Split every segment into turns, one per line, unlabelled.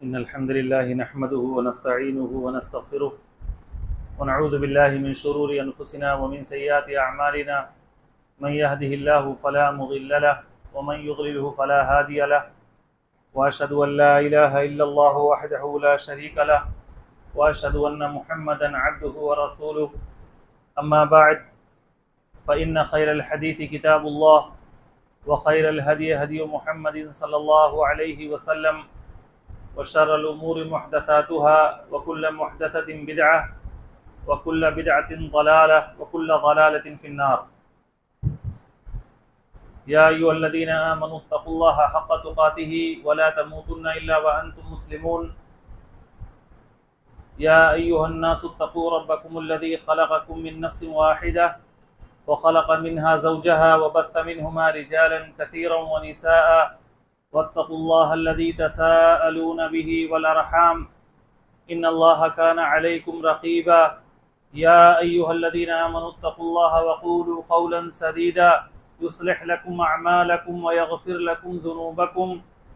إن الحمد لله نحمده ونستعينه ونستغفره ونعوذ بالله من شرور أنفسنا ومن سيئات أعمالنا من يهده الله فلا مضل له ومن يضلله فلا هادي له وأشهد أن لا إله إلا الله وحده لا شريك له وأشهد أن محمدا عبده ورسوله أما بعد فإن خير الحديث كتاب الله وخير الهدي هدي محمد صلى الله عليه وسلم وشر الأمور محدثاتها وكل محدثة بدعة وكل بدعة ضلالة وكل ضلالة في النار. يا أيها الذين آمنوا اتقوا الله حق تقاته ولا تموتن إلا وأنتم مسلمون. يا أيها الناس اتقوا ربكم الذي خلقكم من نفس واحدة وخلق منها زوجها وبث منهما رجالا كثيرا ونساء واتقوا الله الذي تساءلون به والأرحام إن الله كان عليكم رقيبا. يا أيها الذين آمنوا اتقوا الله وقولوا قولا سديدا يصلح لكم أعمالكم ويغفر لكم ذنوبكم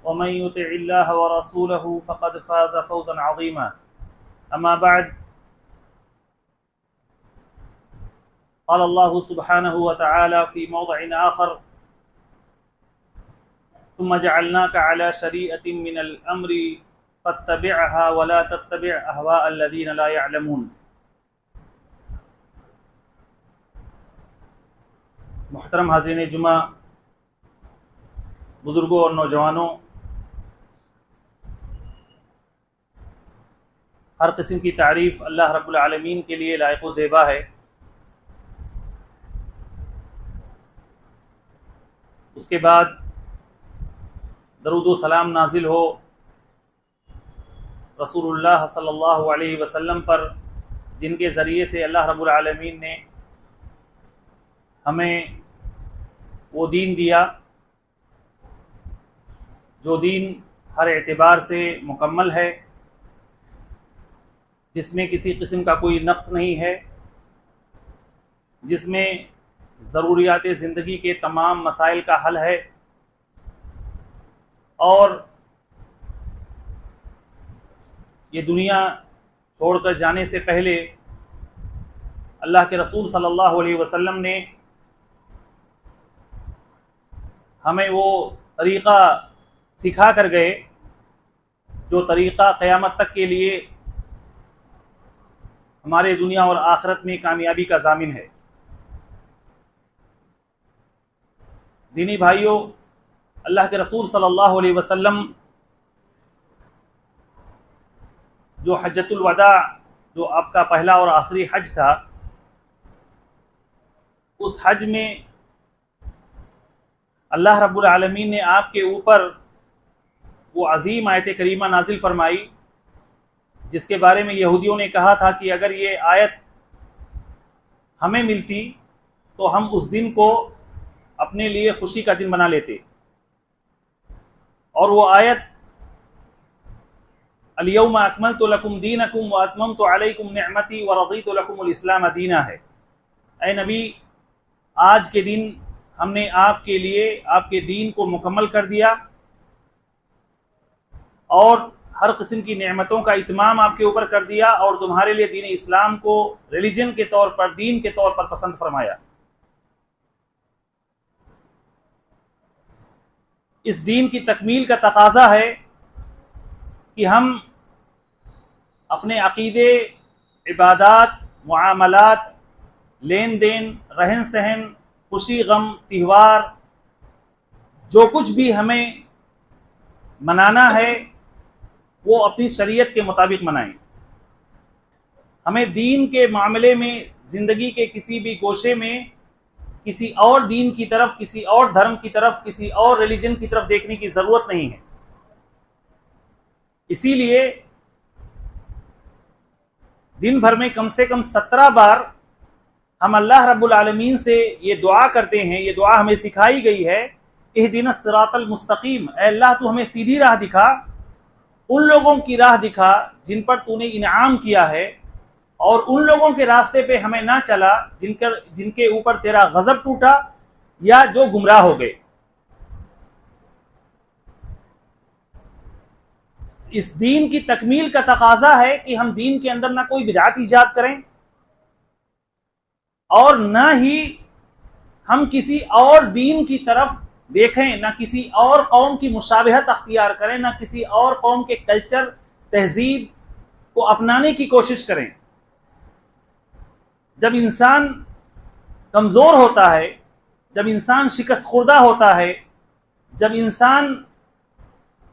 ومن يطع الله ورسوله فقد فاز فوزا عظيما. أما بعد قال الله سبحانه وتعالى في موضع آخر ثم جعلناك على شريعة من الأمر فاتبعها ولا تتبع أهواء الذين لا يعلمون. محترم حاضرین جمعہ، بزرگوں اور نوجوانوں، ہر قسم کی تعریف اللہ رب العالمین کے لیے لائق و زیبا ہے۔ اس کے بعد درود و سلام نازل ہو رسول اللہ صلی اللہ علیہ وسلم پر، جن کے ذریعے سے اللہ رب العالمین نے ہمیں وہ دین دیا جو دین ہر اعتبار سے مکمل ہے، جس میں کسی قسم کا کوئی نقص نہیں ہے، جس میں ضروریات زندگی کے تمام مسائل کا حل ہے، اور یہ دنیا چھوڑ کر جانے سے پہلے اللہ کے رسول صلی اللہ علیہ وسلم نے ہمیں وہ طریقہ سکھا کر گئے جو طریقہ قیامت تک کے لیے ہمارے دنیا اور آخرت میں کامیابی کا ضامن ہے۔ دینی بھائیوں، اللہ کے رسول صلی اللہ علیہ وسلم جو حجۃ الوداع، جو آپ کا پہلا اور آخری حج تھا، اس حج میں اللہ رب العالمین نے آپ کے اوپر وہ عظیم آیت کریمہ نازل فرمائی، جس کے بارے میں یہودیوں نے کہا تھا کہ اگر یہ آیت ہمیں ملتی تو ہم اس دن کو اپنے لیے خوشی کا دن بنا لیتے، اور وہ آیت الیوم اکملت لکم دینکم واتممت علیکم نعمتی ورضیت لکم الاسلام دینا ہے۔ اے نبی، آج کے دن ہم نے آپ کے لیے آپ کے دین کو مکمل کر دیا اور ہر قسم کی نعمتوں کا اتمام آپ کے اوپر کر دیا، اور تمہارے لیے دین اسلام کو ریلیجن کے طور پر، دین کے طور پر پسند فرمایا۔ اس دین کی تکمیل کا تقاضا ہے کہ ہم اپنے عقیدے، عبادات، معاملات، لین دین، رہن سہن، خوشی غم، تہوار، جو کچھ بھی ہمیں منانا ہے وہ اپنی شریعت کے مطابق منائیں۔ ہمیں دین کے معاملے میں زندگی کے کسی بھی گوشے میں کسی اور دین کی طرف، کسی اور دھرم کی طرف، کسی اور ریلیجن کی طرف دیکھنے کی ضرورت نہیں ہے۔ اسی لیے دن بھر میں کم سے کم 17 بار ہم اللہ رب العالمین سے یہ دعا کرتے ہیں، یہ دعا ہمیں سکھائی گئی ہے، اہدنا الصراط المستقیم، اے اللہ تو ہمیں سیدھی راہ دکھا، ان لوگوں کی راہ دکھا جن پر تو نے انعام کیا ہے، اور ان لوگوں کے راستے پہ ہمیں نہ چلا جن کے اوپر تیرا غضب ٹوٹا یا جو گمراہ ہو گئے۔ اس دین کی تکمیل کا تقاضا ہے کہ ہم دین کے اندر نہ کوئی بدعت ایجاد کریں اور نہ ہی ہم کسی اور دین کی طرف دیکھیں، نہ کسی اور قوم کی مشابہت اختیار کریں، نہ کسی اور قوم کے کلچر تہذیب کو اپنانے کی کوشش کریں۔ جب انسان کمزور ہوتا ہے، جب انسان شکست خوردہ ہوتا ہے، جب انسان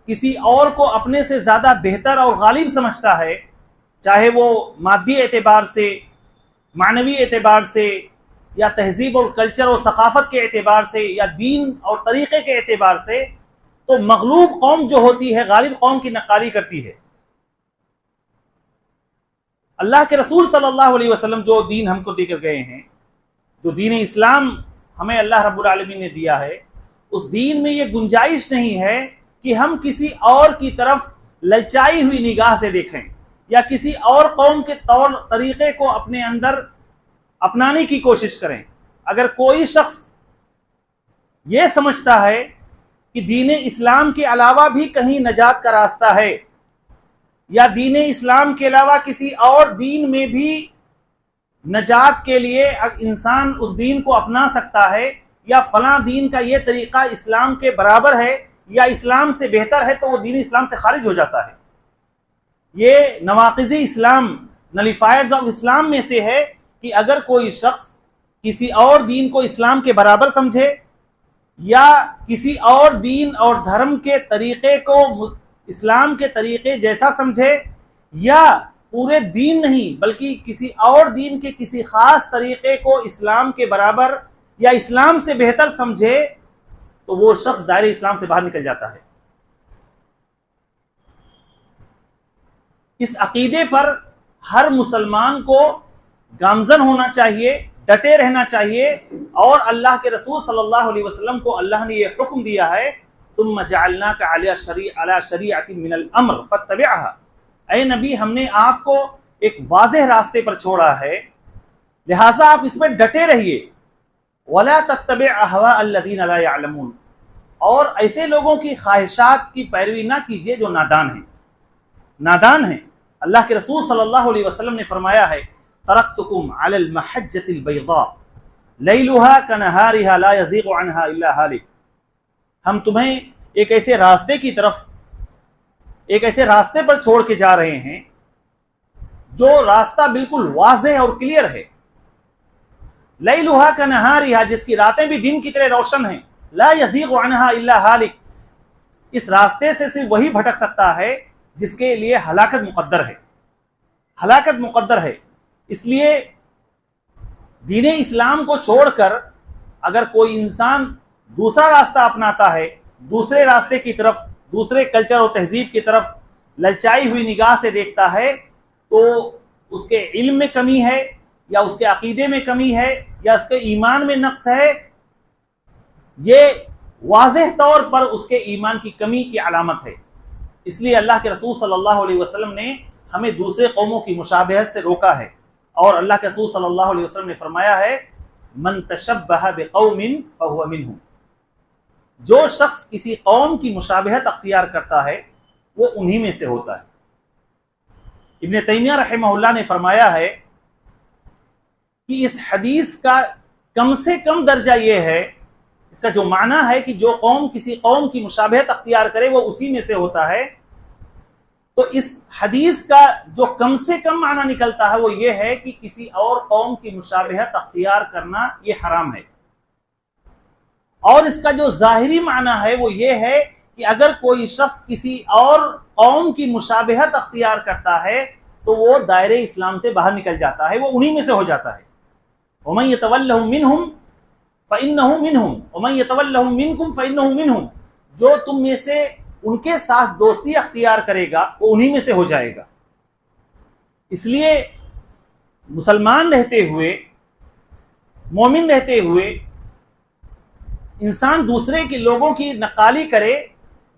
کسی اور کو اپنے سے زیادہ بہتر اور غالب سمجھتا ہے، چاہے وہ مادی اعتبار سے، معنوی اعتبار سے، یا تہذیب اور کلچر اور ثقافت کے اعتبار سے، یا دین اور طریقے کے اعتبار سے، تو مغلوب قوم جو ہوتی ہے غالب قوم کی نقالی کرتی ہے۔ اللہ کے رسول صلی اللہ علیہ وسلم جو دین ہم کو دے کر گئے ہیں، جو دین اسلام ہمیں اللہ رب العالمین نے دیا ہے، اس دین میں یہ گنجائش نہیں ہے کہ ہم کسی اور کی طرف للچائی ہوئی نگاہ سے دیکھیں یا کسی اور قوم کے طور طریقے کو اپنے اندر اپنانے کی کوشش کریں۔ اگر کوئی شخص یہ سمجھتا ہے کہ دین اسلام کے علاوہ بھی کہیں نجات کا راستہ ہے، یا دین اسلام کے علاوہ کسی اور دین میں بھی نجات کے لیے انسان اس دین کو اپنا سکتا ہے، یا فلاں دین کا یہ طریقہ اسلام کے برابر ہے یا اسلام سے بہتر ہے، تو وہ دین اسلام سے خارج ہو جاتا ہے۔ یہ نواقض اسلام، نلیفائرز آف اسلام میں سے ہے کہ اگر کوئی شخص کسی اور دین کو اسلام کے برابر سمجھے، یا کسی اور دین اور دھرم کے طریقے کو اسلام کے طریقے جیسا سمجھے، یا پورے دین نہیں بلکہ کسی اور دین کے کسی خاص طریقے کو اسلام کے برابر یا اسلام سے بہتر سمجھے، تو وہ شخص دائرہ اسلام سے باہر نکل جاتا ہے۔ اس عقیدے پر ہر مسلمان کو گامزن ہونا چاہیے، ڈٹے رہنا چاہیے، اور اللہ کے رسول صلی اللہ علیہ وسلم کو اللہ نے یہ حکم دیا ہے، ثم جعلناک علی شریعۃ من الامر فاتبعها، اے نبی ہم نے آپ کو ایک واضح راستے پر چھوڑا ہے، لہٰذا آپ اس میں ڈٹے رہیے۔ ولا تتبع اهواء الذین لا يعلمون، اور ایسے لوگوں کی خواہشات کی پیروی نہ کیجیے جو نادان ہیں، نادان ہیں۔ اللہ کے رسول صلی اللہ علیہ وسلم نے فرمایا ہے، ترکتکم علی المحجۃ البیضاء لیلها کنہارها لا یزیغ عنها الا ہالک، ہم تمہیں ایک ایسے راستے کی طرف، ایک ایسے راستے پر چھوڑ کے جا رہے ہیں جو راستہ بالکل واضح اور کلیئر ہے، لیلها کنہارها، جس کی راتیں بھی دن کی طرح روشن ہیں، لا یزیغ عنها الا ہالک، اس راستے سے صرف وہی بھٹک سکتا ہے جس کے لیے ہلاکت مقدر ہے، ہلاکت مقدر ہے۔ اس لیے دین اسلام کو چھوڑ کر اگر کوئی انسان دوسرا راستہ اپناتا ہے، دوسرے راستے کی طرف، دوسرے کلچر اور تہذیب کی طرف للچائی ہوئی نگاہ سے دیکھتا ہے، تو اس کے علم میں کمی ہے، یا اس کے عقیدے میں کمی ہے، یا اس کے ایمان میں نقص ہے۔ یہ واضح طور پر اس کے ایمان کی کمی کی علامت ہے۔ اس لیے اللہ کے رسول صلی اللہ علیہ وسلم نے ہمیں دوسرے قوموں کی مشابہت سے روکا ہے، اور اللہ کے رسول صلی اللہ علیہ وسلم نے فرمایا ہے، من تشبہ بقوم فہو منہم، جو شخص کسی قوم کی مشابہت اختیار کرتا ہے وہ انہی میں سے ہوتا ہے۔ ابن تیمیہ رحمہ اللہ نے فرمایا ہے کہ اس حدیث کا کم سے کم درجہ یہ ہے، اس کا جو معنی ہے کہ جو قوم کسی قوم کی مشابہت اختیار کرے وہ اسی میں سے ہوتا ہے، تو اس حدیث کا جو کم سے کم معنی نکلتا ہے وہ یہ ہے کہ کسی اور قوم کی مشابہت اختیار کرنا یہ حرام ہے۔ اور اس کا جو ظاہری معنی ہے وہ یہ ہے کہ اگر کوئی شخص کسی اور قوم کی مشابہت اختیار کرتا ہے تو وہ دائرہ اسلام سے باہر نکل جاتا ہے، وہ انہی میں سے ہو جاتا ہے۔ وَمَن يَتَوَلَّهُم مِّنْهُمْ فَإِنَّهُ مِنْهُمْ وَمَن يَتَوَلَّهُم مِّنكُمْ فَإِنَّهُ مِنْهُمْ، جو تم میں سے ان کے ساتھ دوستی اختیار کرے گا وہ انہی میں سے ہو جائے گا۔ اس لیے مسلمان رہتے ہوئے، مومن رہتے ہوئے انسان دوسرے کے لوگوں کی نقالی کرے،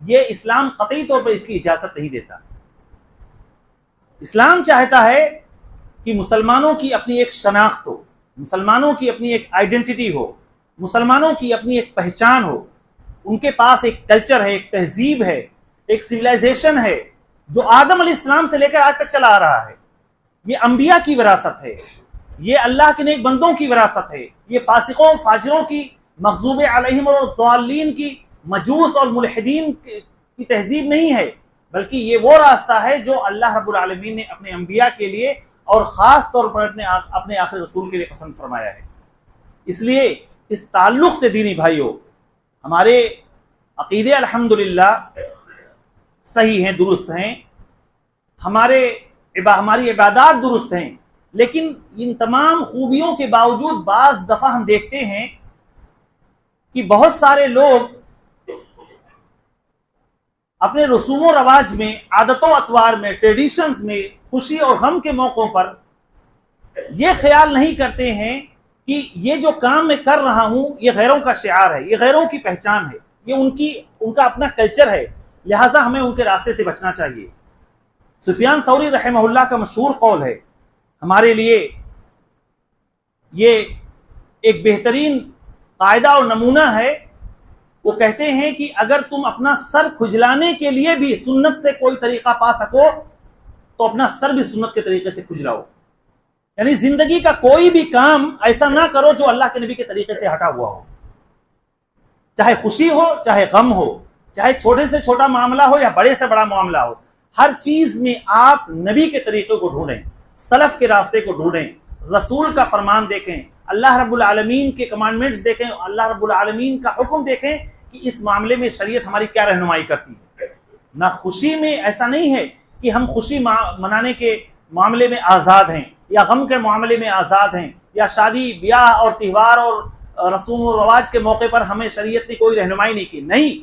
یہ اسلام قطعی طور پر اس کی اجازت نہیں دیتا۔ اسلام چاہتا ہے کہ مسلمانوں کی اپنی ایک شناخت ہو، مسلمانوں کی اپنی ایک آئیڈینٹی ہو، مسلمانوں کی اپنی ایک پہچان ہو، ان کے پاس ایک کلچر ہے، ایک تہذیب ہے، ایک سویلائزیشن ہے، جو آدم علیہ السلام سے لے کر آج تک چلا آ رہا ہے. یہ انبیاء کی وراثت ہے, یہ اللہ کے نیک بندوں کی وراثت ہے, یہ فاسقوں فاجروں کی, مغضوب علیہم اور ضالین کی, مجوس اور ملحدین کی تہذیب نہیں ہے, بلکہ یہ وہ راستہ ہے جو اللہ رب العالمین نے اپنے انبیاء کے لیے اور خاص طور پر اپنے آخری رسول کے لیے پسند فرمایا ہے. اس لیے اس تعلق سے دینی بھائیوں, ہمارے عقیدے الحمدللہ صحیح ہیں, درست ہیں, ہماری عبادات درست ہیں, لیکن ان تمام خوبیوں کے باوجود بعض دفعہ ہم دیکھتے ہیں کہ بہت سارے لوگ اپنے رسوم و رواج میں, عادت و اطوار میں, ٹریڈیشنز میں, خوشی اور غم کے موقعوں پر یہ خیال نہیں کرتے ہیں کہ یہ جو کام میں کر رہا ہوں یہ غیروں کا شعار ہے, یہ غیروں کی پہچان ہے, یہ ان کا اپنا کلچر ہے, لہٰذا ہمیں ان کے راستے سے بچنا چاہیے. سفیان ثوری رحمہ اللہ کا مشہور قول ہے, ہمارے لیے یہ ایک بہترین قاعدہ اور نمونہ ہے. وہ کہتے ہیں کہ اگر تم اپنا سر کھجلانے کے لیے بھی سنت سے کوئی طریقہ پا سکو تو اپنا سر بھی سنت کے طریقے سے کھجلاؤ. یعنی زندگی کا کوئی بھی کام ایسا نہ کرو جو اللہ کے نبی کے طریقے سے ہٹا ہوا ہو, چاہے خوشی ہو چاہے غم ہو, چاہے چھوٹے سے چھوٹا معاملہ ہو یا بڑے سے بڑا معاملہ ہو, ہر چیز میں آپ نبی کے طریقے کو ڈھونڈیں, سلف کے راستے کو ڈھونڈیں, رسول کا فرمان دیکھیں, اللہ رب العالمین کے کمانڈمنٹس دیکھیں, اللہ رب العالمین کا حکم دیکھیں کہ اس معاملے میں شریعت ہماری کیا رہنمائی کرتی ہے. نہ خوشی میں ایسا نہیں ہے کہ ہم خوشی منانے کے معاملے میں آزاد ہیں یا غم کے معاملے میں آزاد ہیں, یا شادی بیاہ اور تہوار اور رسوم و رواج کے موقع پر ہمیں شریعت نے کوئی رہنمائی نہیں کی. نہیں,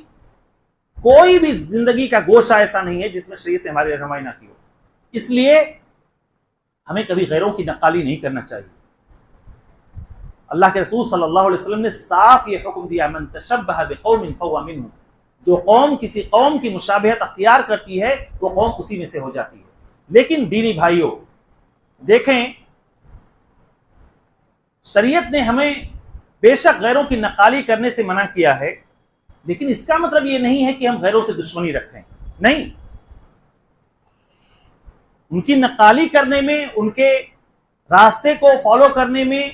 کوئی بھی زندگی کا گوشہ ایسا نہیں ہے جس میں شریعت نے ہماری رہنمائی نہ کی ہو. اس لیے ہمیں کبھی غیروں کی نقالی نہیں کرنا چاہیے. اللہ کے رسول صلی اللہ علیہ وسلم نے صاف یہ حکم دیا, من تشبہ بقوم فہو منہم, جو قوم کسی قوم کی مشابہت اختیار کرتی ہے وہ قوم اسی میں سے ہو جاتی ہے. لیکن دینی بھائیوں دیکھیں, شریعت نے ہمیں بے شک غیروں کی نقالی کرنے سے منع کیا ہے, لیکن اس کا مطلب یہ نہیں ہے کہ ہم غیروں سے دشمنی رکھیں. نہیں, ان کی نقالی کرنے میں, ان کے راستے کو فالو کرنے میں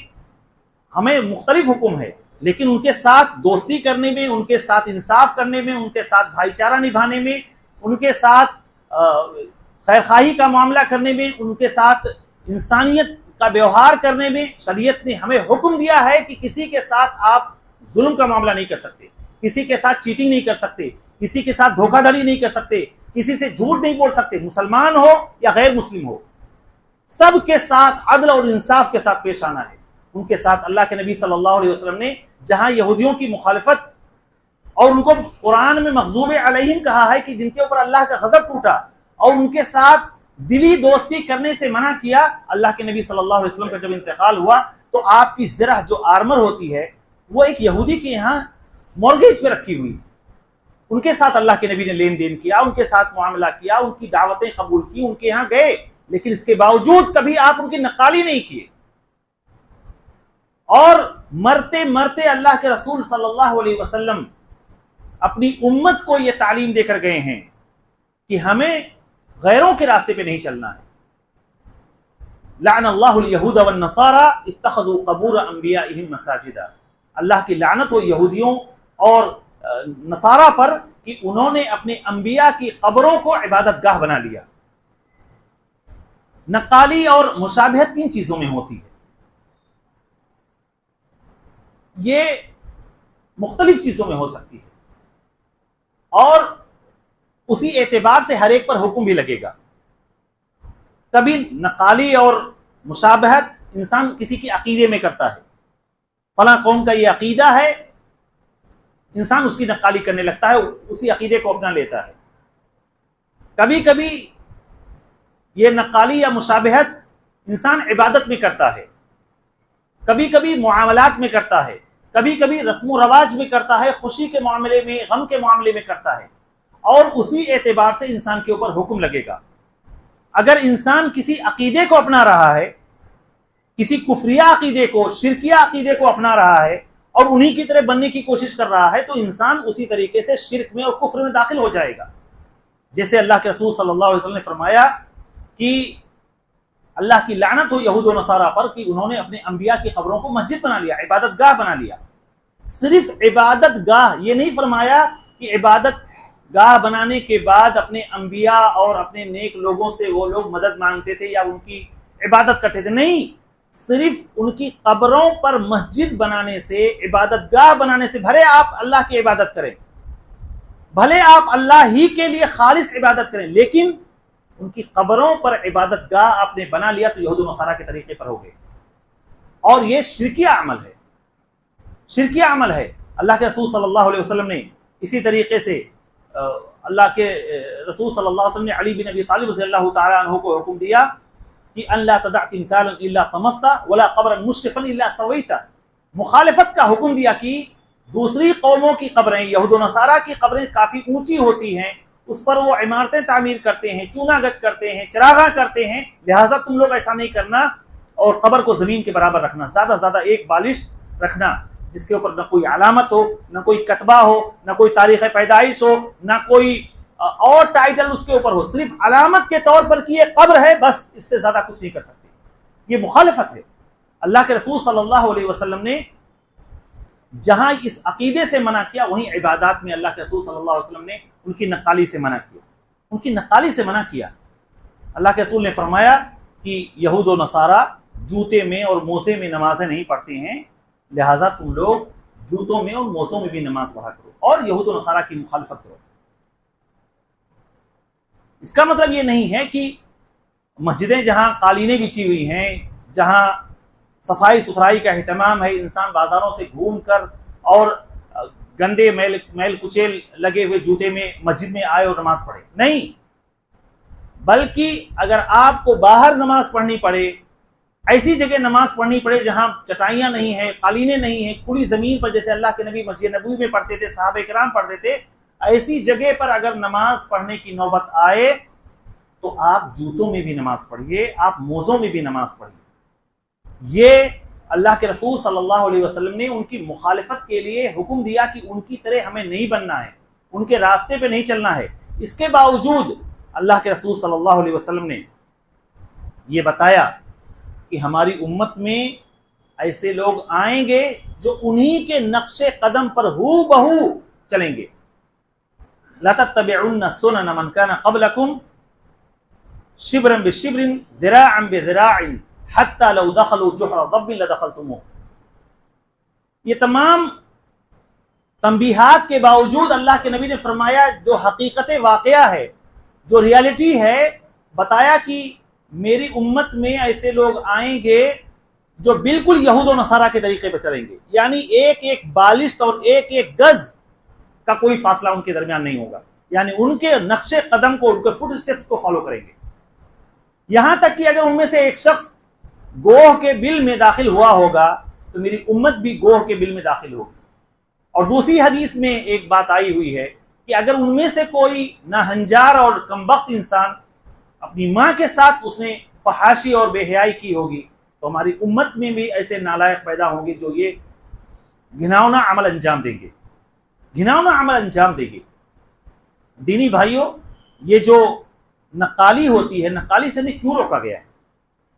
ہمیں مختلف حکم ہے, لیکن ان کے ساتھ دوستی کرنے میں, ان کے ساتھ انصاف کرنے میں, ان کے ساتھ بھائی چارہ نبھانے میں, ان کے ساتھ خیرخواہی کا معاملہ کرنے میں, ان کے ساتھ انسانیت کا ویوہار کرنے میں شریعت نے ہمیں حکم دیا ہے کہ کسی کے ساتھ آپ ظلم کا معاملہ نہیں کر سکتے, کسی کے ساتھ چیٹنگ نہیں کر سکتے, کسی کے ساتھ دھوکہ دھڑی نہیں کر سکتے, کسی سے جھوٹ نہیں بول سکتے, مسلمان ہو یا غیر مسلم ہو, سب کے ساتھ عدل اور انصاف کے ساتھ پیش آنا ہے. ان کے ساتھ اللہ کے نبی صلی اللہ علیہ وسلم نے جہاں یہودیوں کی مخالفت اور ان کو قرآن میں مغضوب علیہم کہا ہے کہ جن کے اوپر اللہ کا غضب ٹوٹا, اور ان کے ساتھ دلی دوستی کرنے سے منع کیا, اللہ کے نبی صلی اللہ علیہ وسلم کا جب انتقال ہوا تو آپ کی زرہ جو آرمر ہوتی ہے وہ ایک یہودی کے یہاں مورگیج پہ رکھی ہوئی تھی. ان کے ساتھ اللہ کے نبی نے لین دین کیا, ان کے ساتھ معاملہ کیا, ان کی دعوتیں قبول کی, ان کے یہاں گئے, لیکن اس کے باوجود کبھی آپ ان کی نقالی نہیں کیے. اور مرتے مرتے اللہ کے رسول صلی اللہ علیہ وسلم اپنی امت کو یہ تعلیم دے کر گئے ہیں کہ ہمیں غیروں کے راستے پہ نہیں چلنا ہے. لعن اللہ الیہود والنصارى اتخذوا قبور انبیائہم مساجدا, اللہ کی لعنت ہو یہودیوں اور نصارہ پر کہ انہوں نے اپنے انبیاء کی قبروں کو عبادت گاہ بنا لیا. نقالی اور مشابہت کن چیزوں میں ہوتی ہے؟ یہ مختلف چیزوں میں ہو سکتی ہے, اور اسی اعتبار سے ہر ایک پر حکم بھی لگے گا. کبھی نقالی اور مشابہت انسان کسی کے عقیدے میں کرتا ہے, فلاں قوم کا یہ عقیدہ ہے, انسان اس کی نقالی کرنے لگتا ہے, اسی عقیدے کو اپنا لیتا ہے. کبھی کبھی یہ نقالی یا مشابہت انسان عبادت میں کرتا ہے, کبھی کبھی معاملات میں کرتا ہے, کبھی کبھی رسم و رواج میں کرتا ہے, خوشی کے معاملے میں, غم کے معاملے میں کرتا ہے, اور اسی اعتبار سے انسان کے اوپر حکم لگے گا. اگر انسان کسی عقیدے کو اپنا رہا ہے, کسی کفریہ عقیدے کو, شرکیہ عقیدے کو اپنا رہا ہے اور انہی کی طرح بننے کی کوشش کر رہا ہے, تو انسان اسی طریقے سے شرک میں اور کفر میں داخل ہو جائے گا. جیسے اللہ کے رسول صلی اللہ علیہ وسلم نے فرمایا کہ اللہ کی لعنت ہو یہود و نصارہ پر کہ انہوں نے اپنے انبیاء کی قبروں کو مسجد بنا لیا، عبادت گاہ بنا لیا۔ صرف عبادت گاہ، یہ نہیں فرمایا کہ عبادت گاہ بنانے کے بعد اپنے انبیاء اور اپنے نیک لوگوں سے وہ لوگ مدد مانگتے تھے یا ان کی عبادت کرتے تھے، نہیں، صرف ان کی قبروں پر مسجد بنانے سے، عبادت گاہ بنانے سے، بھلے آپ اللہ کی عبادت کریں، بھلے آپ اللہ ہی کے لیے خالص عبادت کریں، لیکن ان کی قبروں پر عبادت گاہ آپ نے بنا لیا تو یہود و نصارہ کے طریقے پر ہو گئے، اور یہ شرکیہ عمل ہے، شرکیہ عمل ہے۔ اللہ کے رسول صلی اللہ علیہ وسلم نے اسی طریقے سے اللہ کے رسول صلی اللہ علیہ وسلم نے علی بن ابی طالب رضی اللہ تعالیٰ عنہ کو حکم دیا کہ ان لا تدع تمثالا الا طمستا ولا قبرا مشرفا الا سویتا، مخالفت کا حکم دیا کہ دوسری قوموں کی قبریں، یہود و نصارہ کی قبریں کافی اونچی ہوتی ہیں، اس پر وہ عمارتیں تعمیر کرتے ہیں، چونا گچ کرتے ہیں، چراغاں کرتے ہیں، لہٰذا تم لوگ ایسا نہیں کرنا، اور قبر کو زمین کے برابر رکھنا، زیادہ زیادہ ایک بالش رکھنا جس کے اوپر نہ کوئی علامت ہو، نہ کوئی کتبہ ہو، نہ کوئی تاریخ پیدائش ہو، نہ کوئی اور ٹائٹل اس کے اوپر ہو، صرف علامت کے طور پر کہ یہ قبر ہے، بس اس سے زیادہ کچھ نہیں کر سکتے۔ یہ مخالفت ہے۔ اللہ کے رسول صلی اللہ علیہ وسلم نے جہاں اس عقیدے سے منع کیا، وہیں عبادات میں اللہ کے رسول صلی اللہ علیہ وسلم نے ان کی نقالی سے منع کیا، ان کی نقالی سے منع کیا۔ اللہ کے رسول نے فرمایا کہ یہود و نصارہ جوتے میں اور موزے میں نمازیں نہیں پڑھتے ہیں، لہٰذا تم لوگ جوتوں میں اور موزوں میں بھی نماز پڑھا کرو اور یہود و نصارہ کی مخالفت کرو۔ اس کا مطلب یہ نہیں ہے کہ مسجدیں جہاں قالینیں بچھی ہوئی ہیں، جہاں صفائی ستھرائی کا اہتمام ہے، انسان بازاروں سے گھوم کر اور گندے میل کچیل لگے ہوئے جوتے میں مسجد میں آئے اور نماز پڑھے، نہیں، بلکہ اگر آپ کو باہر نماز پڑھنی پڑے، ایسی جگہ نماز پڑھنی پڑے جہاں چٹائیاں نہیں ہیں، قالینیں نہیں ہیں، کھلی زمین پر، جیسے اللہ کے نبی مسجد نبوی میں پڑھتے تھے، صحابہ کرام پڑھتے تھے، ایسی جگہ پر اگر نماز پڑھنے کی نوبت آئے تو آپ جوتوں میں بھی نماز پڑھیے، آپ موزوں میں بھی نماز پڑھیے۔ یہ اللہ کے رسول صلی اللہ علیہ وسلم نے ان کی مخالفت کے لیے حکم دیا کہ ان کی طرح ہمیں نہیں بننا ہے، ان کے راستے پہ نہیں چلنا ہے۔ اس کے باوجود اللہ کے رسول صلی اللہ علیہ وسلم نے یہ بتایا کہ ہماری امت میں ایسے لوگ آئیں گے جو انہی کے نقش قدم پر ہو بہو چلیں گے۔ لَتَتَّبِعُنَّ سُنَنَ مَنْ كَانَ قَبْلَكُمْ شِبْرًا بِشِبْرٍ ذِرَاعًا بِذِرَاعٍ حَتَّى لَوْ دَخَلُوا جُحْرَ ضَبٍّ لَدَخَلْتُمُوهُ۔ یہ تمام تنبیہات کے باوجود اللہ کے نبی نے فرمایا جو حقیقت واقعہ ہے، جو ریالٹی ہے، بتایا کہ میری امت میں ایسے لوگ آئیں گے جو بالکل یہود و نصارہ کے طریقے پہ چلیں گے، یعنی ایک ایک بالشت اور ایک ایک گز کا کوئی فاصلہ ان کے درمیان نہیں ہوگا، یعنی ان کے نقش قدم کو، ان کے فٹ سٹیپس کو فالو کریں گے۔ یہاں تک کہ اگر ان میں سے ایک شخص گوہ کے بل میں داخل ہوا ہوگا تو میری امت بھی گوہ کے بل میں داخل ہوگی۔ اور دوسری حدیث میں ایک بات آئی ہوئی ہے کہ اگر ان میں سے کوئی ناہنجار اور کمبخت انسان اپنی ماں کے ساتھ اس نے فحاشی اور بے حیائی کی ہوگی تو ہماری امت میں بھی ایسے نالائق پیدا ہوں گے جو یہ گھناؤنا عمل انجام دیں گے، گھناؤنا عمل انجام دیں گے۔ دینی بھائیوں، یہ جو نقالی ہوتی ہے، نقالی سے ہمیں کیوں روکا گیا ہے،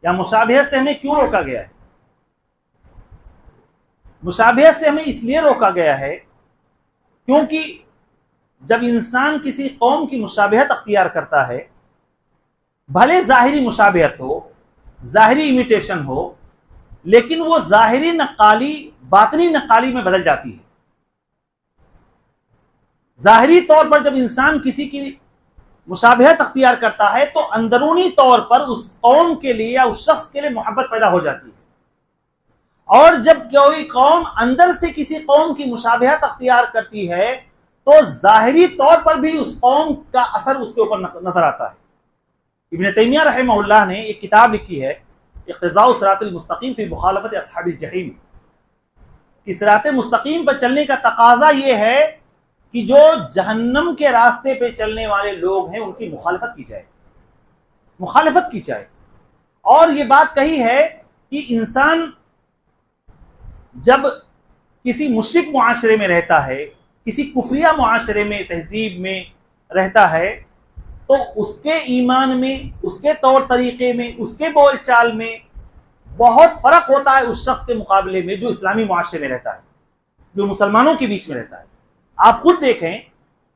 یا مشابہت سے ہمیں کیوں روکا گیا ہے؟ مشابہت سے ہمیں اس لیے روکا گیا ہے کیونکہ جب انسان کسی قوم کی مشابہت اختیار کرتا ہے، بھلے ظاہری مشابہت ہو، ظاہری امیٹیشن ہو، لیکن وہ ظاہری نقالی باطنی نقالی میں بدل جاتی ہے۔ ظاہری طور پر جب انسان کسی کی مشابہت اختیار کرتا ہے تو اندرونی طور پر اس قوم کے لیے یا اس شخص کے لیے محبت پیدا ہو جاتی ہے، اور جب کوئی قوم اندر سے کسی قوم کی مشابہت اختیار کرتی ہے تو ظاہری طور پر بھی اس قوم کا اثر اس کے اوپر نظر آتا ہے۔ ابن تیمیہ رحمہ اللہ نے ایک کتاب لکھی ہے، اقتضاء الصراط المستقیم فی مخالفت اصحاب الجحیم، کہ صراط مستقیم پر چلنے کا تقاضا یہ ہے کہ جو جہنم کے راستے پہ چلنے والے لوگ ہیں ان کی مخالفت کی جائے، مخالفت کی جائے۔ اور یہ بات کہی ہے کہ انسان جب کسی مشرک معاشرے میں رہتا ہے، کسی کفریہ معاشرے میں، تہذیب میں رہتا ہے، تو اس کے ایمان میں، اس کے طور طریقے میں، اس کے بول چال میں بہت فرق ہوتا ہے اس شخص کے مقابلے میں جو اسلامی معاشرے میں رہتا ہے، جو مسلمانوں کے بیچ میں رہتا ہے۔ آپ خود دیکھیں،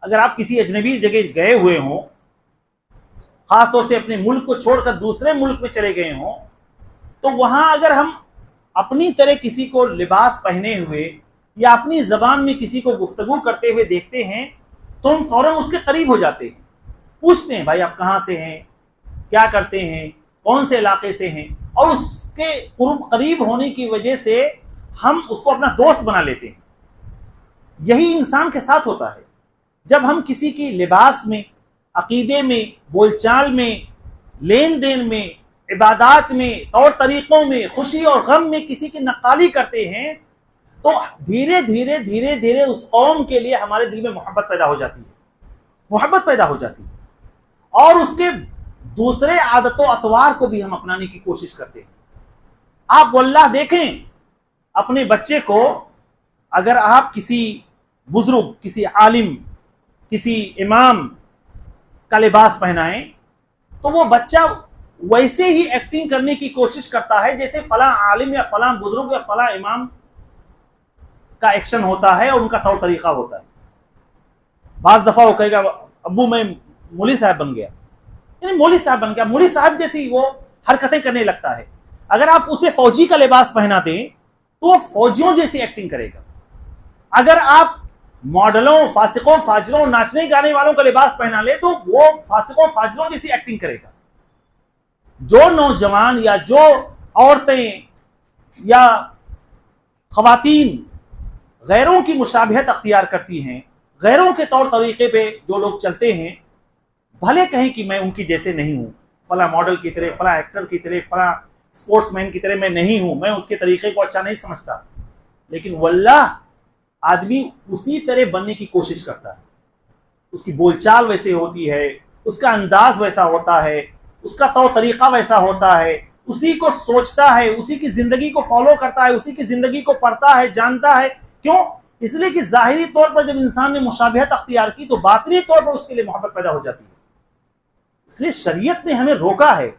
اگر آپ کسی اجنبی جگہ گئے ہوئے ہوں، خاص طور سے اپنے ملک کو چھوڑ کر دوسرے ملک میں چلے گئے ہوں، تو وہاں اگر ہم اپنی طرح کسی کو لباس پہنے ہوئے یا اپنی زبان میں کسی کو گفتگو کرتے ہوئے دیکھتے ہیں تو ہم فوراً اس کے قریب ہو جاتے ہیں، پوچھتے ہیں بھائی آپ کہاں سے ہیں، کیا کرتے ہیں، کون سے علاقے سے ہیں، اور اس کے قریب ہونے کی وجہ سے ہم اس کو اپنا دوست بنا لیتے ہیں۔ یہی انسان کے ساتھ ہوتا ہے، جب ہم کسی کی لباس میں، عقیدے میں، بول چال میں، لین دین میں، عبادات میں، طور طریقوں میں، خوشی اور غم میں کسی کی نقالی کرتے ہیں تو دھیرے دھیرے دھیرے دھیرے اس قوم کے لیے ہمارے دل میں محبت پیدا ہو جاتی ہے، محبت پیدا ہو جاتی ہے، اور اس کے دوسرے عادت و اطوار کو بھی ہم اپنانے کی کوشش کرتے ہیں۔ آپ واللہ دیکھیں اپنے بچے کو، اگر آپ کسی بزرگ، کسی عالم، کسی امام کا لباس پہنائیں تو وہ بچہ ویسے ہی ایکٹنگ کرنے کی کوشش کرتا ہے جیسے فلاں عالم یا فلاں بزرگ یا فلاں امام کا ایکشن ہوتا ہے اور ان کا طور طریقہ ہوتا ہے۔ بعض دفعہ وہ کہے گا ابو میں مولوی صاحب بن گیا، یعنی مولوی صاحب بن گیا، مولوی صاحب جیسی وہ حرکتیں کرنے لگتا ہے۔ اگر آپ اسے فوجی کا لباس پہنا دیں تو وہ فوجیوں جیسی ایکٹنگ کرے گا۔ اگر آپ ماڈلوں، فاسقوں، فاجروں، ناچنے گانے والوں کا لباس پہنا لے تو وہ فاسقوں، فاجروں جیسی ایکٹنگ کرے گا۔ جو نوجوان یا جو عورتیں یا خواتین غیروں کی مشابہت اختیار کرتی ہیں، غیروں کے طور طریقے پہ جو لوگ چلتے ہیں، بھلے کہیں کہ میں ان کی جیسے نہیں ہوں، فلاں ماڈل کی طرح، فلاں ایکٹر کی طرح، فلاں سپورٹس مین کی طرح میں نہیں ہوں، میں اس کے طریقے کو اچھا نہیں سمجھتا، لیکن واللہ آدمی اسی طرح بننے کی کوشش کرتا ہے۔ اس کی بول چال ویسے ہوتی ہے، اس کا انداز ویسا ہوتا ہے، اس کا طور طریقہ ویسا ہوتا ہے، اسی کو سوچتا ہے، اسی کی زندگی کو فالو کرتا ہے، اسی کی زندگی کو پڑھتا ہے، جانتا ہے۔ کیوں؟ اس لیے کہ ظاہری طور پر جب انسان نے مشابہت اختیار کی تو باطنی طور پر اس کے لیے محبت پیدا ہو جاتی ہے۔ اس لیے شریعت نے ہمیں روکا ہے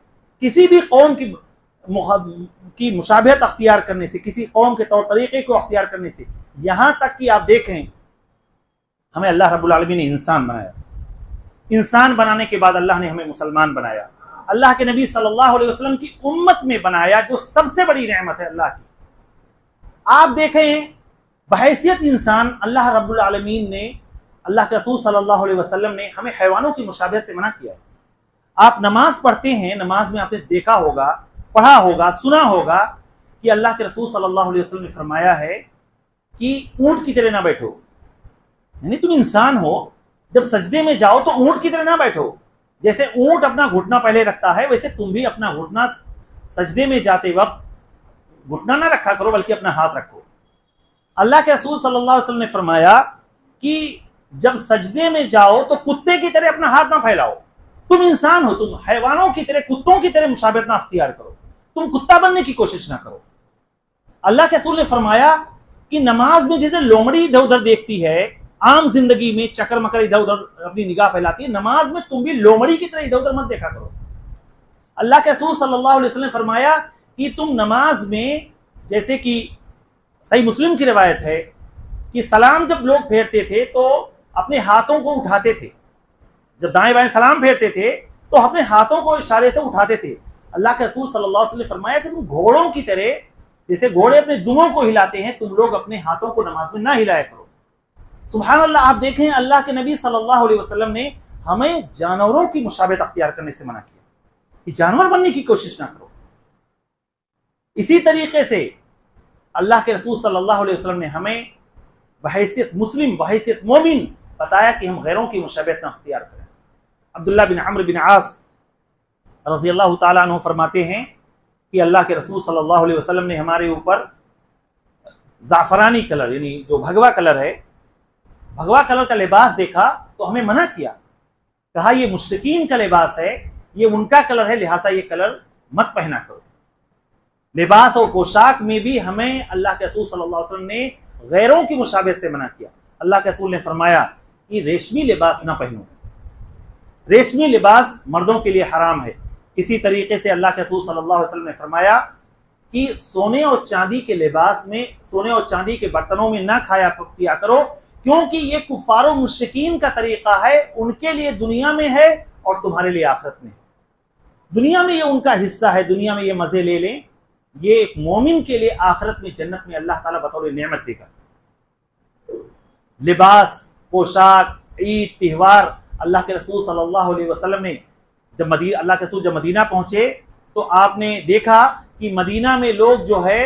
کسی بھی قوم کی مشابہت اختیار کرنے سے، کسی قوم کے طور طریقے کو اختیار کرنے سے، یہاں تک کہ آپ دیکھیں ہمیں اللہ رب العالمین نے انسان بنایا، انسان بنانے کے بعد اللہ نے ہمیں مسلمان بنایا، اللہ کے نبی صلی اللہ علیہ وسلم کی امت میں بنایا، جو سب سے بڑی نعمت ہے اللہ کی۔ آپ دیکھیں بحیثیت انسان اللہ رب العالمین نے، اللہ کے رسول صلی اللہ علیہ وسلم نے ہمیں حیوانوں کی مشابہت سے منع کیا ہے۔ آپ نماز پڑھتے ہیں، نماز میں آپ نے دیکھا ہوگا، پڑھا ہوگا، سنا ہوگا کہ اللہ کے رسول صلی اللہ علیہ وسلم نے فرمایا ہے کہ اونٹ کی طرح نہ بیٹھو، یعنی تم انسان ہو، جب سجدے میں جاؤ تو اونٹ کی طرح نہ بیٹھو، جیسے اونٹ اپنا گھٹنا پہلے رکھتا ہے ویسے تم بھی اپنا گھٹنا سجدے میں جاتے وقت گھٹنا نہ رکھا کرو بلکہ اپنا ہاتھ رکھو۔ اللہ کے رسول صلی اللہ علیہ وسلم نے فرمایا کہ جب سجدے میں جاؤ تو کتے کی طرح اپنا ہاتھ نہ پھیلاؤ، تم انسان ہو، تم حیوانوں کی طرح، کتوں کی طرح مشابہت نہ اختیار کرو، تم کتا بننے کی کوشش نہ کرو۔ اللہ کے رسول نے فرمایا کہ نماز میں جیسے لومڑی ادھر ادھر دیکھتی ہے، عام زندگی میں چکر مکر ادھر ادھر اپنی نگاہ پھیلاتی ہے، نماز میں تم بھی لومڑی کی طرح ادھر ادھر مت دیکھا کرو۔ اللہ کے رسول صلی اللہ علیہ وسلم نے فرمایا کہ تم نماز میں، جیسے کہ صحیح مسلم کی روایت ہے کہ سلام جب لوگ پھیرتے تھے تو اپنے ہاتھوں کو اٹھاتے تھے، جب دائیں بائیں سلام پھیرتے تھے تو اپنے ہاتھوں کو اشارے سے اٹھاتے تھے۔ اللہ کے رسول صلی اللہ علیہ وسلم نے فرمایا کہ تم گھوڑوں کی طرح، جیسے گھوڑے اپنے دموں کو ہلاتے ہیں، تم لوگ اپنے ہاتھوں کو نماز میں نہ ہلایا کرو۔ سبحان اللہ، آپ دیکھیں اللہ کے نبی صلی اللہ علیہ وسلم نے ہمیں جانوروں کی مشابہت اختیار کرنے سے منع کیا کہ جانور بننے کی کوشش نہ کرو۔ اسی طریقے سے اللہ کے رسول صلی اللہ علیہ وسلم نے ہمیں بحیثیت مسلم، بحیثیت مومن بتایا کہ ہم غیروں کی مشابہت نہ اختیار کریں۔ عبداللہ بن عمرو بن عاص رضی اللہ تعالیٰ عنہ فرماتے ہیں کہ اللہ کے رسول صلی اللہ علیہ وسلم نے ہمارے اوپر زعفرانی کلر، یعنی جو بھگوا کلر ہے، بھگوا کلر کا لباس دیکھا تو ہمیں منع کیا، کہا یہ مشرکین کا لباس ہے، یہ ان کا کلر ہے، لہٰذا یہ کلر مت پہنا کرو۔ لباس اور پوشاک میں بھی ہمیں اللہ کے رسول صلی اللہ علیہ وسلم نے غیروں کی مشابہت سے منع کیا۔ اللہ کے رسول نے فرمایا کہ ریشمی لباس نہ پہنو، ریشمی لباس مردوں کے لیے حرام ہے۔ اسی طریقے سے اللہ کے رسول صلی اللہ علیہ وسلم نے فرمایا کہ سونے اور چاندی کے لباس میں، سونے اور چاندی کے برتنوں میں نہ کھایا پیا کرو، کیونکہ یہ کفار و مشرکین کا طریقہ ہے، ان کے لیے دنیا میں ہے اور تمہارے لیے آخرت میں ہے۔ دنیا میں یہ ان کا حصہ ہے، دنیا میں یہ مزے لے لیں، یہ ایک مومن کے لیے آخرت میں جنت میں اللہ تعالیٰ بطور نعمت دے گا۔ لباس، پوشاک، عید، تہوار، اللہ کے رسول صلی اللہ علیہ وسلم نے اللہ کے رسول جب مدینہ پہنچے تو آپ نے دیکھا کہ مدینہ میں لوگ جو ہے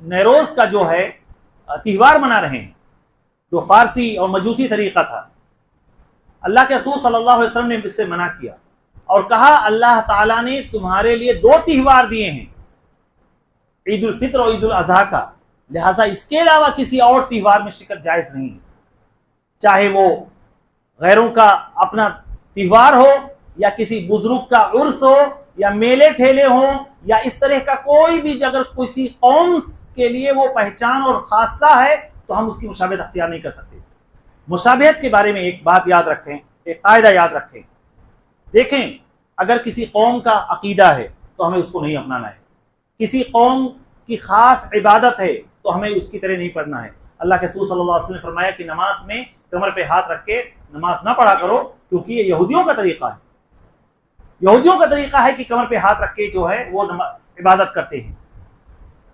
نیروز کا جو ہے تہوار منا رہے ہیں، جو فارسی اور مجوسی طریقہ تھا۔ اللہ کے رسول صلی اللہ علیہ وسلم نے اس سے منع کیا اور کہا اللہ تعالیٰ نے تمہارے لیے 2 تہوار دیے ہیں، عید الفطر اور عید الاضحیٰ کا، لہٰذا اس کے علاوہ کسی اور تہوار میں شرکت جائز نہیں ہے، چاہے وہ غیروں کا اپنا تہوار ہو یا کسی بزرگ کا عرس ہو یا میلے ٹھیلے ہوں یا اس طرح کا کوئی بھی، اگر کسی قوم کے لیے وہ پہچان اور خاصہ ہے تو ہم اس کی مشابہت اختیار نہیں کر سکتے۔ مشابہت کے بارے میں ایک بات یاد رکھیں، ایک قاعدہ یاد رکھیں، دیکھیں اگر کسی قوم کا عقیدہ ہے تو ہمیں اس کو نہیں اپنانا ہے، کسی قوم کی خاص عبادت ہے تو ہمیں اس کی طرح نہیں پڑھنا ہے۔ اللہ کے رسول صلی اللہ علیہ وسلم نے فرمایا کہ نماز میں کمر پہ ہاتھ رکھ کے نماز نہ پڑھا کرو، کیونکہ یہ یہودیوں کا طریقہ ہے، یہودیوں کا طریقہ ہے کہ کمر پہ ہاتھ رکھ کے جو ہے وہ عبادت کرتے ہیں۔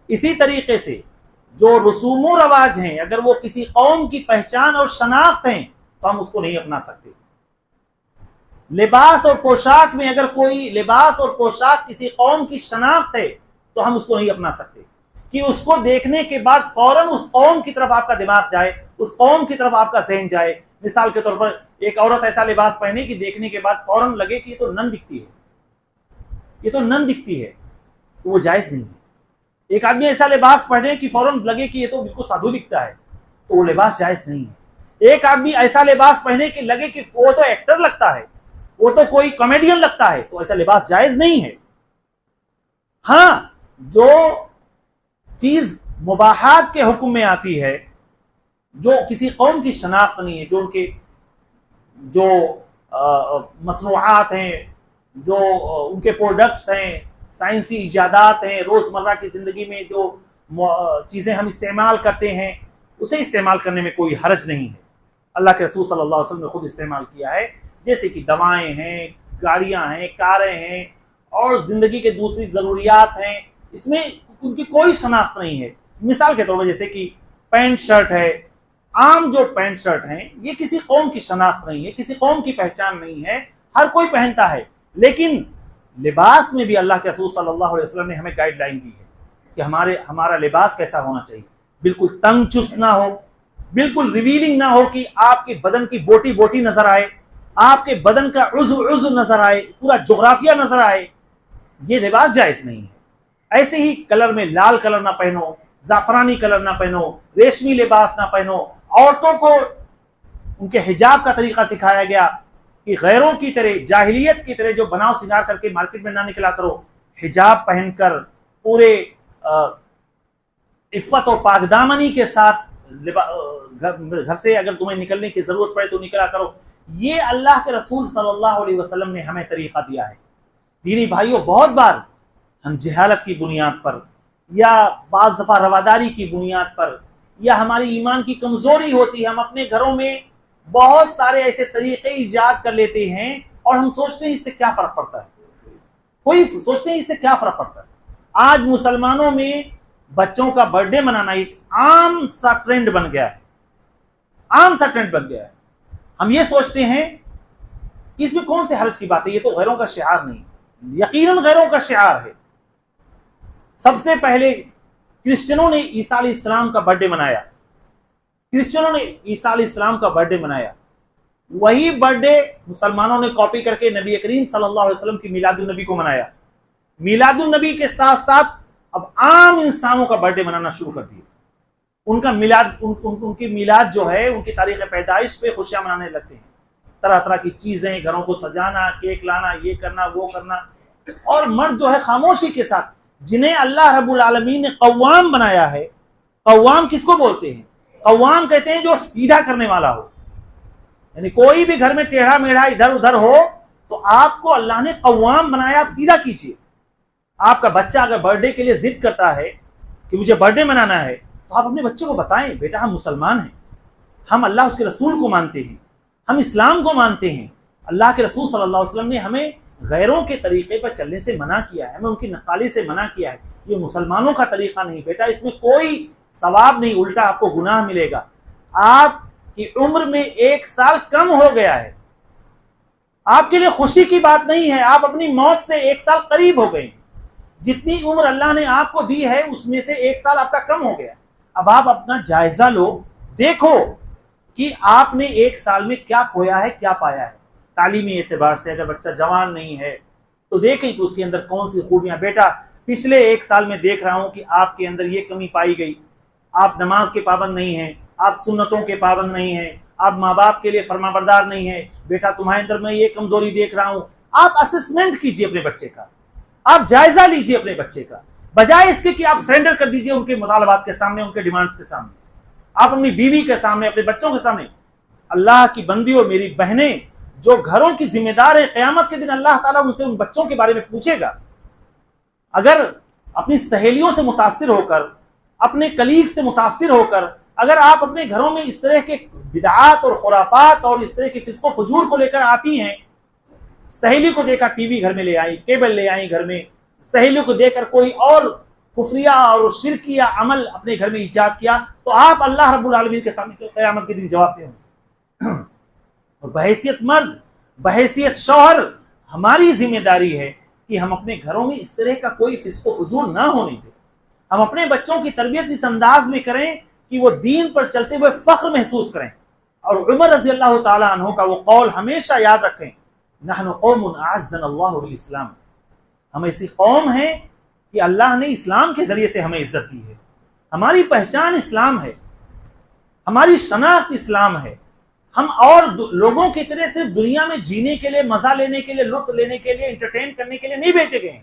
اسی طریقے سے جو رسوم و رواج ہیں اگر وہ کسی قوم کی پہچان اور شناخت ہیں تو ہم اس کو نہیں اپنا سکتے۔ لباس اور پوشاک میں اگر کوئی لباس اور پوشاک کسی قوم کی شناخت ہے تو ہم اس کو نہیں اپنا سکتے کہ اس کو دیکھنے کے بعد فوراً اس قوم کی طرف آپ کا دماغ جائے، اس قوم کی طرف آپ کا ذہن جائے۔ مثال کے طور پر ایک عورت ایسا لباس پہنے کہ دیکھنے کے بعد فوراً لگے کہ یہ تو نن دکھتی ہے، یہ تو نن دکھتی ہے، تو وہ جائز نہیں ہے۔ ایک آدمی ایسا لباس پہنے کہ فوراً لگے کہ یہ تو بالکل سادھو دکھتا ہے، تو وہ لباس جائز نہیں ہے۔ ایک آدمی ایسا لباس پہنے کہ لگے کہ وہ تو ایکٹر لگتا ہے، وہ تو کوئی کامیڈین لگتا ہے، تو ایسا لباس جائز نہیں ہے۔ ہاں، جو چیز مباحات کے حکم میں آتی ہے، جو کسی قوم کی شناخت نہیں ہے، جو ان کے جو مصنوعات ہیں، جو ان کے پروڈکٹس ہیں، سائنسی ایجادات ہیں، روزمرہ کی زندگی میں جو چیزیں ہم استعمال کرتے ہیں، اسے استعمال کرنے میں کوئی حرج نہیں ہے۔ اللہ کے رسول صلی اللہ علیہ وسلم نے خود استعمال کیا ہے، جیسے کہ دوائیں ہیں، گاڑیاں ہیں، کاریں ہیں اور زندگی کے دوسری ضروریات ہیں، اس میں ان کی کوئی شناخت نہیں ہے۔ مثال کے طور پر جیسے کہ پینٹ شرٹ ہے، عام جو پینٹ شرٹ ہیں یہ کسی قوم کی شناخت نہیں ہے، کسی قوم کی پہچان نہیں ہے، ہر کوئی پہنتا ہے۔ لیکن لباس میں بھی اللہ کے رسول صلی اللہ علیہ وسلم نے ہمیں گائیڈ لائن دی ہے کہ ہمارا لباس کیسا ہونا چاہیے، بالکل تنگ چست نہ ہو، بالکل ریویلنگ نہ ہو کہ آپ کے بدن کی بوٹی بوٹی نظر آئے، آپ کے بدن کا عضو عضو نظر آئے، پورا جغرافیہ نظر آئے، یہ لباس جائز نہیں ہے۔ ایسے ہی کلر میں لال کلر نہ پہنو، زعفرانی کلر نہ پہنو، ریشمی لباس نہ پہنو۔ عورتوں کو ان کے حجاب کا طریقہ سکھایا گیا کہ غیروں کی طرح، جاہلیت کی طرح جو بناؤ سنگار کر کے مارکیٹ میں نہ نکلا کرو، حجاب پہن کر پورے عفت اور پاک دامنی کے ساتھ گھر سے اگر تمہیں نکلنے کی ضرورت پڑے تو نکلا کرو۔ یہ اللہ کے رسول صلی اللہ علیہ وسلم نے ہمیں طریقہ دیا ہے۔ دینی بھائیوں، بہت بار ہم جہالت کی بنیاد پر یا بعض دفعہ رواداری کی بنیاد پر یا ہماری ایمان کی کمزوری ہوتی ہے، ہم اپنے گھروں میں بہت سارے ایسے طریقے ایجاد کر لیتے ہیں اور ہم سوچتے ہیں اس سے کیا فرق پڑتا ہے، کوئی سوچتے ہیں اس سے کیا فرق پڑتا ہے۔ آج مسلمانوں میں بچوں کا برتھ ڈے منانا ایک عام سا ٹرینڈ بن گیا ہے، عام سا ٹرینڈ بن گیا ہے۔ ہم یہ سوچتے ہیں کہ اس میں کون سے حرج کی بات ہے، یہ تو غیروں کا شعار نہیں، یقیناً غیروں کا شعار ہے۔ سب سے پہلے کرسچنوں نے عیسیٰ علیہ السلام کا برتھ ڈے منایا، کرسچنوں نے عیسیٰ علیہ السلام کا برتھ ڈے منایا، وہی برتھ ڈے مسلمانوں نے کاپی کر کے نبی کریم صلی اللہ علیہ وسلم کی میلاد النبی کو منایا۔ میلاد النبی کے ساتھ ساتھ اب عام انسانوں کا برتھ ڈے منانا شروع کر دیا، ان کا میلاد، ان کی میلاد جو ہے، ان کی تاریخ پیدائش پہ خوشیاں منانے لگتے ہیں، طرح طرح کی چیزیں، گھروں کو سجانا، کیک لانا، یہ کرنا وہ کرنا۔ اور مرد جو ہے خاموشی کے ساتھ، جنہیں اللہ رب العالمین نے قوام بنایا ہے، قوام کس کو بولتے ہیں؟ قوام کہتے ہیں جو سیدھا کرنے والا ہو، یعنی کوئی بھی گھر میں ٹیڑھا میڑھا ادھر ادھر ہو تو آپ کو اللہ نے قوام بنایا، آپ سیدھا کیجئے۔ آپ کا بچہ اگر برتھ ڈے کے لیے ضد کرتا ہے کہ مجھے برتھ ڈے منانا ہے تو آپ اپنے بچے کو بتائیں، بیٹا ہم مسلمان ہیں، ہم اللہ اس کے رسول کو مانتے ہیں، ہم اسلام کو مانتے ہیں، اللہ کے رسول صلی اللہ علیہ وسلم نے ہمیں غیروں کے طریقے پر چلنے سے منع کیا ہے، ہمیں ان کی نقالی سے منع کیا ہے، یہ مسلمانوں کا طریقہ نہیں بیٹا، اس میں کوئی ثواب نہیں، الٹا آپ کو گناہ ملے گا، آپ کی عمر میں 1 سال کم ہو گیا ہے، آپ کے لیے خوشی کی بات نہیں ہے، آپ اپنی موت سے 1 سال قریب ہو گئے ہیں، جتنی عمر اللہ نے آپ کو دی ہے اس میں سے 1 سال آپ کا کم ہو گیا۔ اب آپ اپنا جائزہ لو، دیکھو کہ آپ نے 1 سال میں کیا کھویا ہے، کیا پایا ہے۔ تعلیمی اعتبار سے اگر بچہ جوان نہیں ہے تو دیکھیں کہ اس کے اندر کون سی خوبیاں، بیٹا پچھلے 1 سال میں دیکھ رہا ہوں کہ آپ کے اندر یہ کمی پائی گئی، آپ نماز کے پابند نہیں ہیں، آپ سنتوں کے پابند نہیں ہیں، آپ ماں باپ کے لیے فرما بردار نہیں ہیں، بیٹا تمہارے اندر میں یہ کمزوری دیکھ رہا ہوں۔ آپ اسسمنٹ کیجئے اپنے بچے کا، آپ جائزہ لیجئے اپنے بچے کا، بجائے اس کے کہ آپ سرنڈر کر دیجئے ان کے مطالبات کے سامنے، ان کے ڈیمانڈز کے سامنے، آپ اپنی بیوی کے سامنے، اپنے بچوں کے سامنے۔ اللہ کی بندیوں، میری بہنیں جو گھروں کی ذمہ دار ہے، قیامت کے دن اللہ تعالیٰ ان سے ان بچوں کے بارے میں پوچھے گا۔ اگر اپنی سہیلیوں سے متاثر ہو کر، اپنے کلیگ سے متاثر ہو کر اگر آپ اپنے گھروں میں اس طرح کے بدعات اور خرافات اور اس طرح کے فسق و فجور کو لے کر آتی ہیں، سہیلی کو دیکھا ٹی وی گھر میں لے آئی، کیبل لے آئی گھر میں، سہیلی کو دیکھ کر کوئی اور کفریہ اور شرکیہ عمل اپنے گھر میں ایجاد کیا، تو آپ اللہ رب العالمین کے سامنے قیامت کے دن جواب دیں گے۔ اور بحیثیت مرد، بحیثیت شوہر، ہماری ذمہ داری ہے کہ ہم اپنے گھروں میں اس طرح کا کوئی فسق و فجور نہ ہونے دیں، ہم اپنے بچوں کی تربیت اس انداز میں کریں کہ وہ دین پر چلتے ہوئے فخر محسوس کریں۔ اور عمر رضی اللہ تعالیٰ عنہ کا وہ قول ہمیشہ یاد رکھیں، نحن قوم اعزنا اللہ بالاسلام، ہم ایسی قوم ہیں کہ اللہ نے اسلام کے ذریعے سے ہمیں عزت دی ہے، ہماری پہچان اسلام ہے، ہماری شناخت اسلام ہے، ہم اور لوگوں کی طرح صرف دنیا میں جینے کے لیے، مزہ لینے کے لیے، لطف لینے کے لیے، انٹرٹین کرنے کے لیے نہیں بھیجے گئے ہیں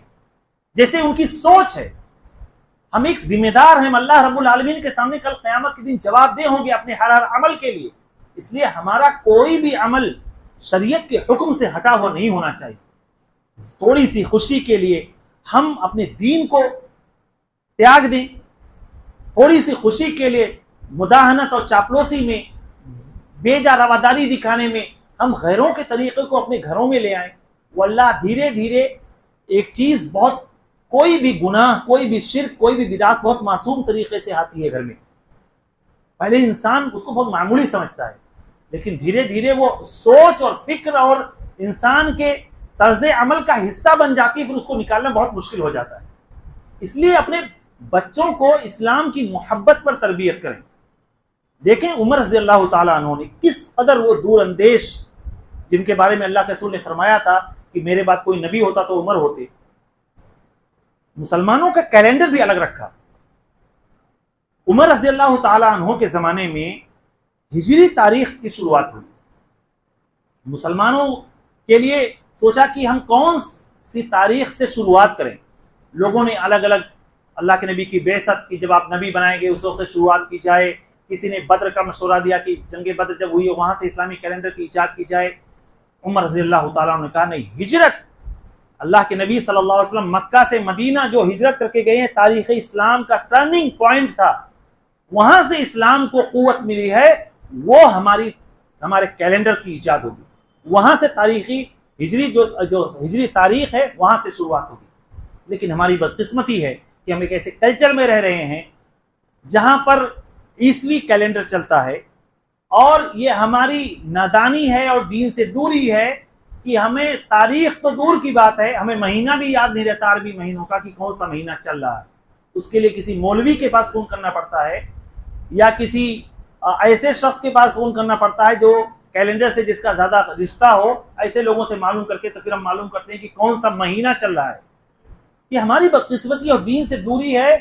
جیسے ان کی سوچ ہے۔ ہم ایک ذمہ دار ہیں، اللہ رب العالمین کے سامنے کل قیامت کے دن جواب دہ ہوں گے اپنے ہر عمل کے لیے، اس لیے ہمارا کوئی بھی عمل شریعت کے حکم سے ہٹا ہوا نہیں ہونا چاہیے۔ تھوڑی سی خوشی کے لیے ہم اپنے دین کو تیاگ دیں، تھوڑی سی خوشی کے لیے مداہنت اور چاپلوسی میں، بے جا رواداری دکھانے میں ہم غیروں کے طریقے کو اپنے گھروں میں لے آئیں۔ واللہ دھیرے دھیرے ایک چیز بہت، کوئی بھی گناہ، کوئی بھی شرک، کوئی بھی بدعت بہت معصوم طریقے سے آتی ہے گھر میں، پہلے انسان اس کو بہت معمولی سمجھتا ہے، لیکن دھیرے دھیرے وہ سوچ اور فکر اور انسان کے طرز عمل کا حصہ بن جاتی ہے، پھر اس کو نکالنا بہت مشکل ہو جاتا ہے۔ اس لیے اپنے بچوں کو اسلام کی محبت پر تربیت کریں۔ دیکھیں عمر رضی اللہ تعالیٰ عنہ نے کس قدر وہ دور اندیش، جن کے بارے میں اللہ کے رسول نے فرمایا تھا کہ میرے بعد کوئی نبی ہوتا تو عمر ہوتے، مسلمانوں کا کیلنڈر بھی الگ رکھا۔ عمر رضی اللہ تعالیٰ عنہ کے زمانے میں ہجری تاریخ کی شروعات ہوئی، مسلمانوں کے لیے سوچا کہ ہم کون سی تاریخ سے شروعات کریں، لوگوں نے الگ الگ، اللہ کے نبی کی بعثت کی، جب آپ نبی بنائیں گے اس وقت سے شروعات کی جائے، کسی نے بدر کا مشورہ دیا کہ جنگ بدر جب ہوئی وہاں سے اسلامی کیلنڈر کی ایجاد کی جائے۔ عمر رضی اللہ تعالیٰ نے کہا نہیں، ہجرت، اللہ کے نبی صلی اللہ علیہ وسلم مکہ سے مدینہ جو ہجرت کر کے گئے ہیں، تاریخ اسلام کا ٹرننگ پوائنٹ تھا، وہاں سے اسلام کو قوت ملی ہے، وہ ہمارے کیلنڈر کی ایجاد ہوگی، وہاں سے تاریخی ہجری جو ہجری تاریخ ہے وہاں سے شروعات ہوگی۔ لیکن ہماری بدقسمتی ہے کہ ہم ایک ایسے کلچر میں رہ رہے ہیں جہاں پر عیسوی کیلنڈر چلتا ہے، اور یہ ہماری نادانی ہے اور دین سے دوری ہے کہ ہمیں تاریخ تو دور کی بات ہے، ہمیں مہینہ بھی یاد نہیں رہتا عربی مہینوں کا کہ کون سا مہینہ چل رہا ہے، اس کے لیے کسی مولوی کے پاس فون کرنا پڑتا ہے یا کسی ایسے شخص کے پاس فون کرنا پڑتا ہے جو کیلنڈر سے جس کا زیادہ رشتہ ہو، ایسے لوگوں سے معلوم کر کے تو پھر ہم معلوم کرتے ہیں کہ کون سا مہینہ چل رہا ہے۔ یہ ہماری بدقسمتی اور دین سے دوری ہے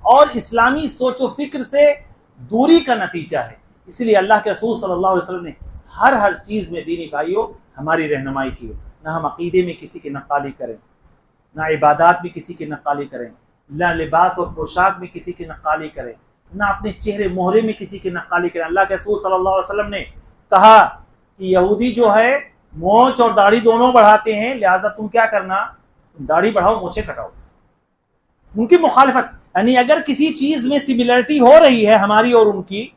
اور اسلامی سوچ و فکر سے دوری کا نتیجہ ہے۔ اسی لیے اللہ کے رسول صلی اللہ علیہ وسلم نے ہر چیز میں دینی بھائیوں ہماری رہنمائی کی ہے، نہ ہم عقیدے میں کسی کی نقالی کریں، نہ عبادات میں کسی کی نقالی کریں، نہ لباس اور پوشاک میں کسی کی نقالی کریں، نہ اپنے چہرے مہرے میں کسی کی نقالی کریں۔ اللہ کے رسول صلی اللہ علیہ وسلم نے کہا کہ یہودی جو ہے مونچھ اور داڑھی دونوں بڑھاتے ہیں، لہٰذا تم کیا کرنا، داڑھی بڑھاؤ مونچھیں کٹاؤ. ان کی مخالفت، یعنی اگر کسی چیز میں سملرٹی ہو رہی ہے ہماری اور ان کی،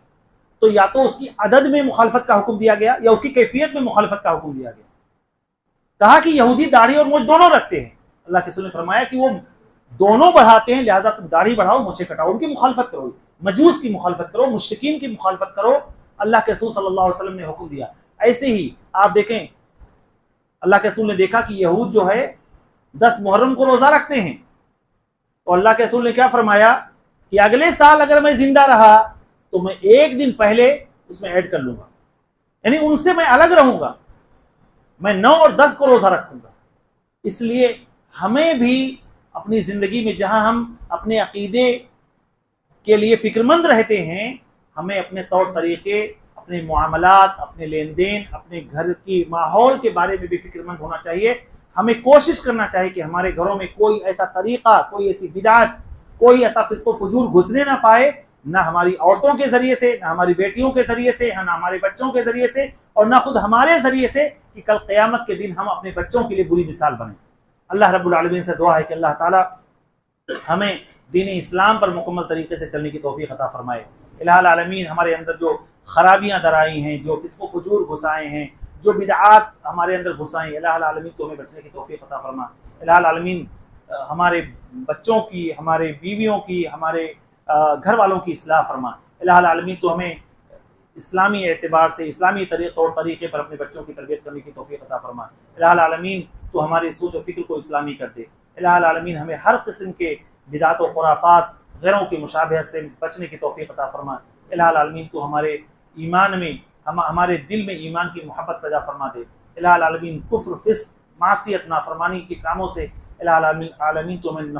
تو یا تو اس کی عدد میں مخالفت کا حکم دیا گیا یا اس کی کیفیت میں مخالفت کا حکم دیا گیا. کہا کہ یہودی داڑھی اور مونچھ دونوں رکھتے ہیں، اللہ کے رسول نے فرمایا کہ وہ دونوں بڑھاتے ہیں، لہٰذا تم داڑھی بڑھاؤ مونچھیں کٹاؤ. ان کی مخالفت کرو، مجوس کی مخالفت کرو، مشرکین کی مخالفت کرو، اللہ کے رسول صلی اللہ علیہ وسلم نے حکم دیا. ایسے ہی آپ دیکھیں اللہ کے رسول نے دیکھا کہ یہود جو ہے 10 محرم کو روزہ رکھتے ہیں، تو اللہ کے رسول نے کیا فرمایا کہ اگلے سال اگر میں زندہ رہا تو میں ایک دن پہلے اس میں ایڈ کر لوں گا، یعنی ان سے میں الگ رہوں گا، میں 9 اور 10 کو روزہ رکھوں گا. اس لیے ہمیں بھی اپنی زندگی میں جہاں ہم اپنے عقیدے کے لیے فکر مند رہتے ہیں، ہمیں اپنے طور طریقے، اپنے معاملات، اپنے لین دین، اپنے گھر کی ماحول کے بارے میں بھی فکر مند ہونا چاہیے. ہمیں کوشش کرنا چاہیے کہ ہمارے گھروں میں کوئی ایسا طریقہ، کوئی ایسی بدعت، کوئی ایسا فسق و فجور گھسنے نہ پائے، نہ ہماری عورتوں کے ذریعے سے، نہ ہماری بیٹیوں کے ذریعے سے، نہ ہمارے بچوں کے ذریعے سے، اور نہ خود ہمارے ذریعے سے، کہ کل قیامت کے دن ہم اپنے بچوں کے لیے بری مثال بنیں. اللہ رب العالمین سے دعا ہے کہ اللہ تعالیٰ ہمیں دین اسلام پر مکمل طریقے سے چلنے کی توفیق عطا فرمائے. الہ العالمین ہمارے اندر جو خرابیاں درائی ہیں، جو فسق و فجور گھسائے ہیں، جو بدعات ہمارے اندر گھسائیں، الہ العالمین تو ہمیں بچنے کی توفیق عطا فرما. الہ العالمین ہمارے بچوں کی، ہمارے بیویوں کی، ہمارے گھر والوں کی اصلاح فرما. الہ العالمین تو ہمیں اسلامی اعتبار سے، اسلامی طور طریقے پر اپنے بچوں کی تربیت کرنے کی توفیق عطا فرما. الہ العالمین تو ہماری سوچ و فکر کو اسلامی کر دے. الہ العالمین ہمیں ہر قسم کے بدعات و خرافات، غیروں کی مشابہت سے بچنے کی توفیق عطا فرما. الہ العالمین تو ہمارے ایمان میں، ہمارے دل میں ایمان کی محبت پیدا فرما دے. الہ العالمین کفر، فسق، معصیت، نافرمانی کے کاموں سے الہ العالمین تو ہمیں